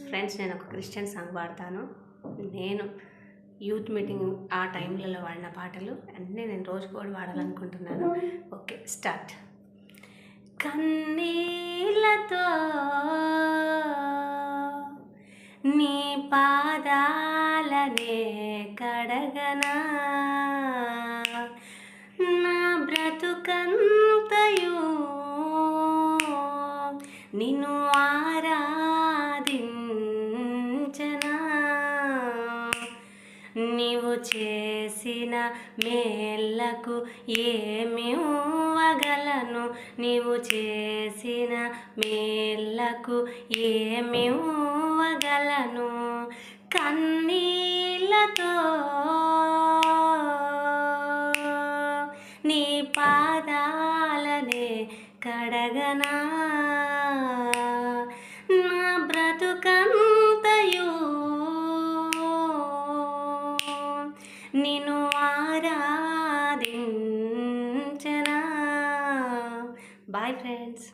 Friends నేను ఒక Christian song పాడతాను. నేను యూత్ మీటింగ్ ఆ టైంలలో వాడిన పాటలు అన్నీ నేను రోజు కూడా వాడాలనుకుంటున్నాను. Okay, start. కన్నీళ్ళతో నీ పాదాలనే కడగనా, నా బ్రతుకంతయు నిన్ను ఆరాధించనా, నీవు చేసిన మేళ్ళకు ఏమివ్వగలను, నీవు చేసిన మేళ్ళకు ఏమివ్వగలను. కన్నీళ్ళతో నీ పాదాలనే కడగనా, నా బ్రతుకంతయు నిన్ను ఆరాధించనా. Bye friends.